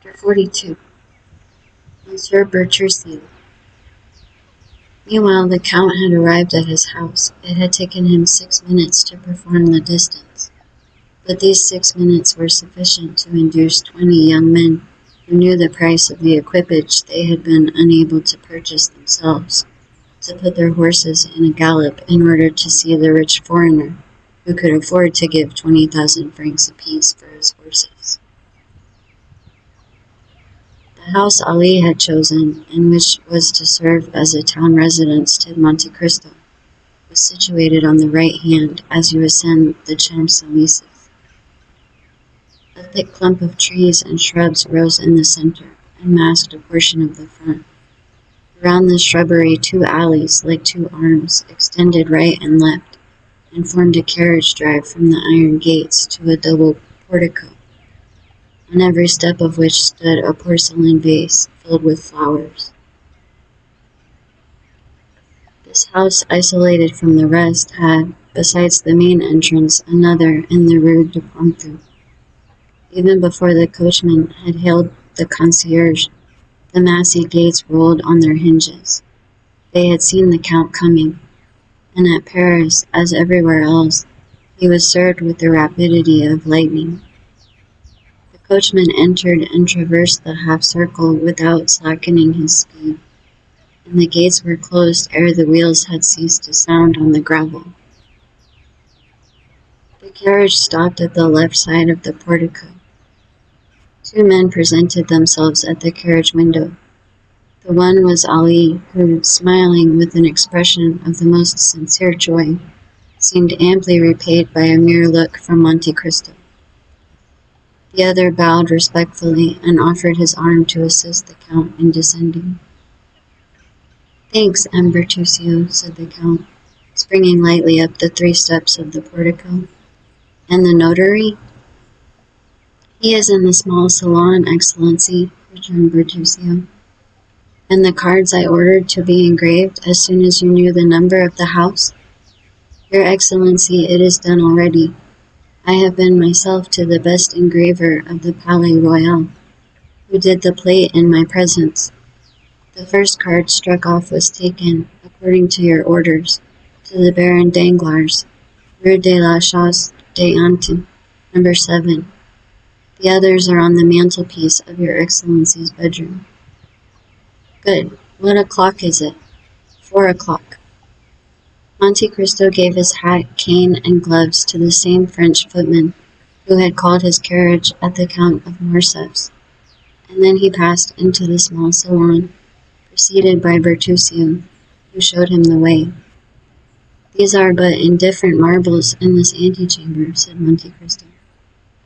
Chapter 42. Monsieur Bertuccio. Meanwhile, the Count had arrived at his house. It had taken him 6 minutes to perform the distance, but these 6 minutes were sufficient to induce 20 young men who knew the price of the equipage they had been unable to purchase themselves, to put their horses in a gallop in order to see the rich foreigner who could afford to give 20,000 francs apiece for his horses. The house Ali had chosen, and which was to serve as a town residence to Monte Cristo, was situated on the right hand as you ascend the Champs-Élysées. A thick clump of trees and shrubs rose in the center and masked a portion of the front. Around the shrubbery, 2 alleys, like 2 arms, extended right and left, and formed a carriage drive from the iron gates to a double portico, on every step of which stood a porcelain vase filled with flowers. This house, isolated from the rest, had, besides the main entrance, another in the Rue de Ponthieu. Even before the coachman had hailed the concierge, the massy gates rolled on their hinges. They had seen the Count coming, and at Paris, as everywhere else, he was served with the rapidity of lightning. The coachman entered and traversed the half-circle without slackening his speed, and the gates were closed ere the wheels had ceased to sound on the gravel. The carriage stopped at the left side of the portico. 2 men presented themselves at the carriage window. The one was Ali, who, smiling with an expression of the most sincere joy, seemed amply repaid by a mere look from Monte Cristo. The other bowed respectfully and offered his arm to assist the Count in descending. "Thanks, M. Bertuccio," said the Count, springing lightly up the 3 steps of the portico. "And the notary?" "He is in the small salon, Excellency," returned Bertuccio. "And the cards I ordered to be engraved as soon as you knew the number of the house?" "Your Excellency, it is done already. I have been myself to the best engraver of the Palais Royal, who did the plate in my presence. The first card struck off was taken, according to your orders, to the Baron Danglars, Rue de la Chasse d'Antin, number 7. The others are on the mantelpiece of your Excellency's bedroom." "Good. What o'clock is it?" 4 o'clock. Monte Cristo gave his hat, cane, and gloves to the same French footman who had called his carriage at the Count of Morcerf's, and then he passed into the small salon, preceded by Bertuccio, who showed him the way. "These are but indifferent marbles in this antechamber," said Monte Cristo.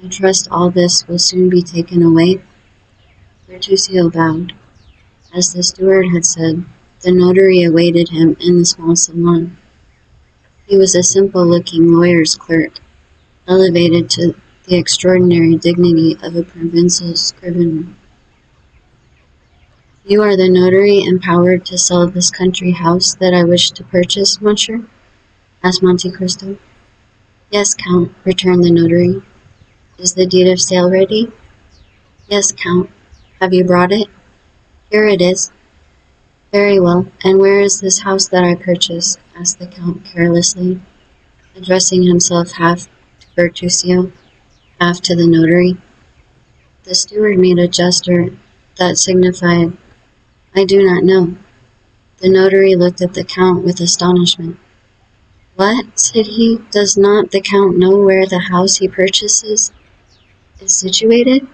"I trust all this will soon be taken away?" Bertuccio bowed. As the steward had said, the notary awaited him in the small salon. He was a simple-looking lawyer's clerk, elevated to the extraordinary dignity of a provincial scrivener. "You are the notary empowered to sell this country house that I wish to purchase, monsieur?" asked Monte Cristo. "Yes, Count," returned the notary. "Is the deed of sale ready?" "Yes, Count. Have you brought it?" "Here it is." "Very well. And where is this house that I purchased?" asked the Count carelessly, addressing himself half to Bertuccio, half to the notary. The steward made a gesture that signified, "I do not know." The notary looked at the Count with astonishment. "What?" said he. "Does not the Count know where the house he purchases is situated?"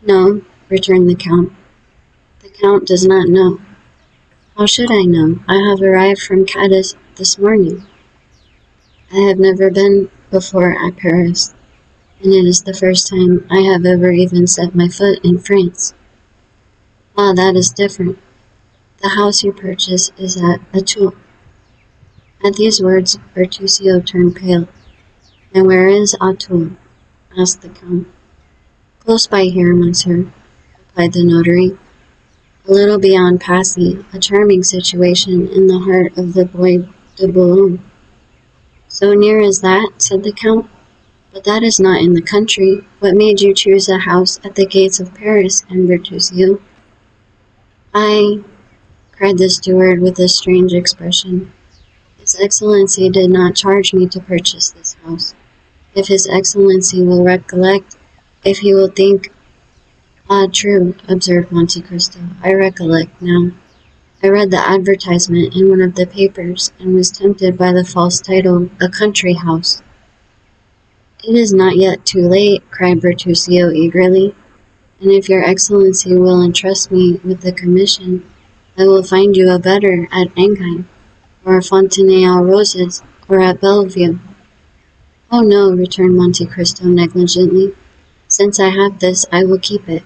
"No," returned the Count. "The Count does not know." "How should I know? I have arrived from Cadiz this morning. I have never been before at Paris, and it is the first time I have ever even set my foot in France." "Ah, that is different. The house you purchase is at Auteuil." At these words, Bertuccio turned pale. "And where is Auteuil?" asked the Count. "Close by here, monsieur," replied the notary. "A little beyond Passy, a charming situation in the heart of the Bois de Boulogne." "So near as that?" said the Count. But that is not in the country. What made you choose a house at the gates of Paris, and Bertuccio? I, cried the steward with a strange expression. His Excellency did not charge me to purchase this house. If His Excellency will recollect, if he will think— Ah, true, observed Monte Cristo. I recollect now. I read the advertisement in one of the papers, and was tempted by the false title, A Country House. It is not yet too late, cried Bertuccio eagerly, and if your Excellency will entrust me with the commission, I will find you a better at Enghien, or at Fontenay-aux-Roses, or at Bellevue. Oh no, returned Monte Cristo negligently. Since I have this, I will keep it.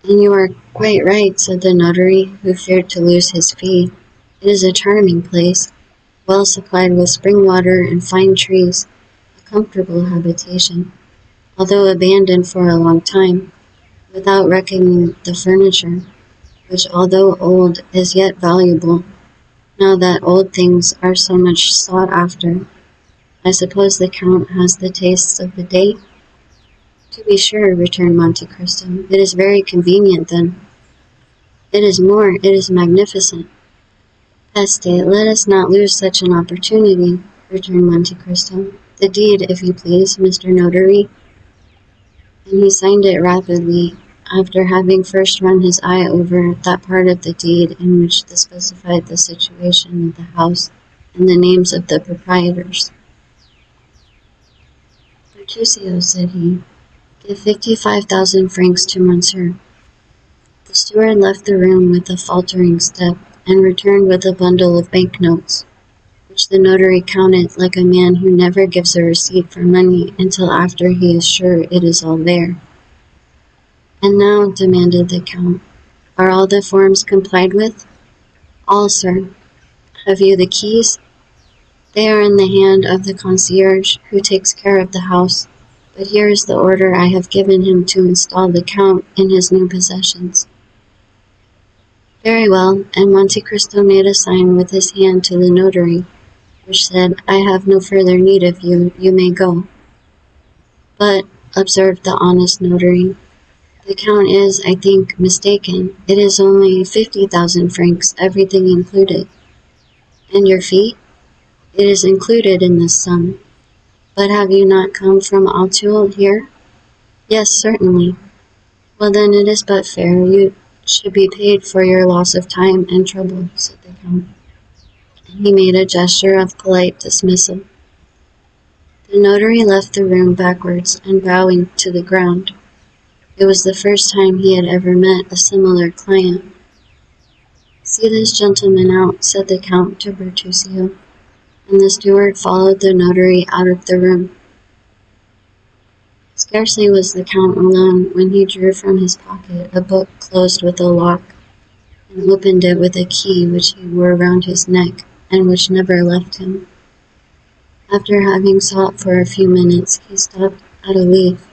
And you are quite right, said the notary, who feared to lose his fee. It is a charming place, well supplied with spring water and fine trees, a comfortable habitation, although abandoned for a long time, without reckoning the furniture, which, although old, is yet valuable, now that old things are so much sought after. I suppose the Count has the tastes of the day? To be sure, returned Monte Cristo. It is very convenient, then. It is more, it is magnificent. Peste, let us not lose such an opportunity, returned Monte Cristo. The deed, if you please, Mr. Notary. And he signed it rapidly, after having first run his eye over that part of the deed in which specified the situation of the house and the names of the proprietors. Bertuccio, said he, give 55,000 francs to Monsieur. The steward left the room with a faltering step, and returned with a bundle of banknotes, which the notary counted like a man who never gives a receipt for money until after he is sure it is all there. And now, demanded the Count, are all the forms complied with? All, sir. Have you the keys? They are in the hand of the concierge, who takes care of the house, but here is the order I have given him to install the Count in his new possessions. Very well, and Monte Cristo made a sign with his hand to the notary, which said, I have no further need of you, you may go. But, observed the honest notary, the Count is, I think, mistaken. It is only 50,000 francs, everything included. And your fee? It is included in this sum. But have you not come from Auteuil here? Yes, certainly. Well, then it is but fair. You should be paid for your loss of time and trouble, said the Count. And he made a gesture of polite dismissal. The notary left the room backwards and bowing to the ground. It was the first time he had ever met a similar client. See this gentleman out, said the Count to Bertuccio, and the steward followed the notary out of the room. Scarcely was the Count alone when he drew from his pocket a book closed with a lock, and opened it with a key which he wore round his neck, and which never left him. After having sought for a few minutes, he stopped at a leaf,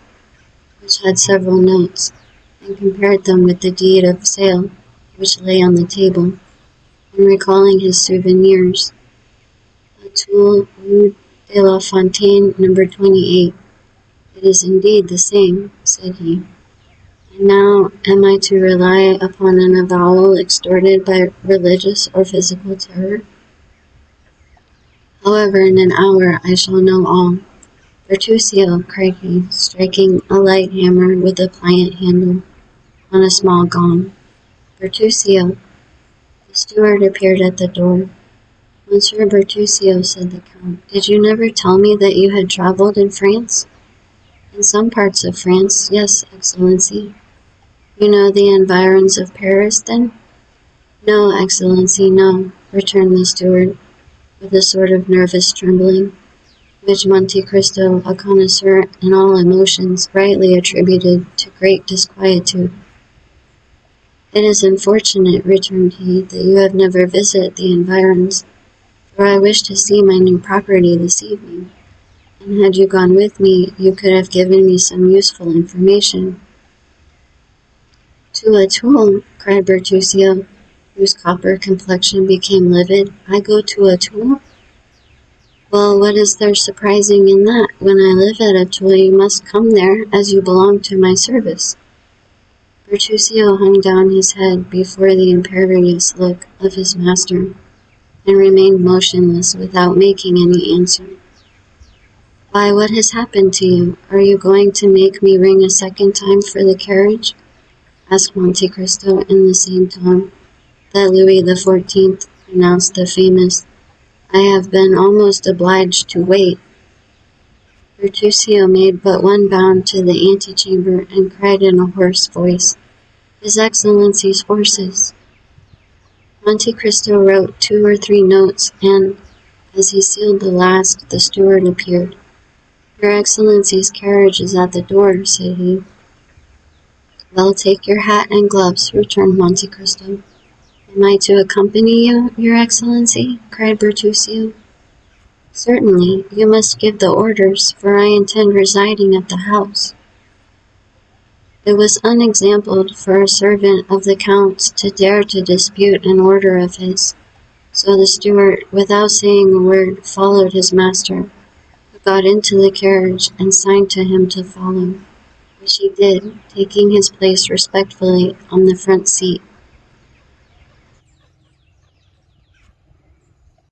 which had several notes, and compared them with the deed of sale which lay on the table, and recalling his souvenirs, Auteuil, Rue de la Fontaine, number 28. It is indeed the same, said he. And now am I to rely upon an avowal extorted by religious or physical terror? However, in an hour I shall know all. Bertuccio, cried he, striking a light hammer with a pliant handle on a small gong. Bertuccio. The steward appeared at the door. Monsieur Bertuccio, said the Count, did you never tell me that you had travelled in France? In some parts of France, yes, Excellency. You know the environs of Paris, then? No, Excellency, no, returned the steward, with a sort of nervous trembling, which Monte Cristo, a connoisseur in all emotions, rightly attributed to great disquietude. It is unfortunate, returned he, that you have never visited the environs, for I wish to see my new property this evening, and had you gone with me, you could have given me some useful information. To Auteuil, cried Bertuccio, whose copper complexion became livid. I go to Auteuil? Well, what is there surprising in that? When I live at Auteuil, you must come there, as you belong to my service. Bertuccio hung down his head before the imperious look of his master, and remained motionless without making any answer. Why, what has happened to you? Are you going to make me ring a second time for the carriage? Asked Monte Cristo in the same tone that Louis XIV pronounced the famous, "I have been almost obliged to wait." Bertuccio made but one bound to the antechamber and cried in a hoarse voice, "His Excellency's horses!" Monte Cristo wrote 2 or 3 notes, and, as he sealed the last, the steward appeared. "Your Excellency's carriage is at the door," said he. "Well, take your hat and gloves," returned Monte Cristo. "Am I to accompany you, Your Excellency?" cried Bertuccio. "Certainly, you must give the orders, for I intend residing at the house." It was unexampled for a servant of the Count's to dare to dispute an order of his, so the steward, without saying a word, followed his master, who got into the carriage and signed to him to follow, which he did, taking his place respectfully on the front seat.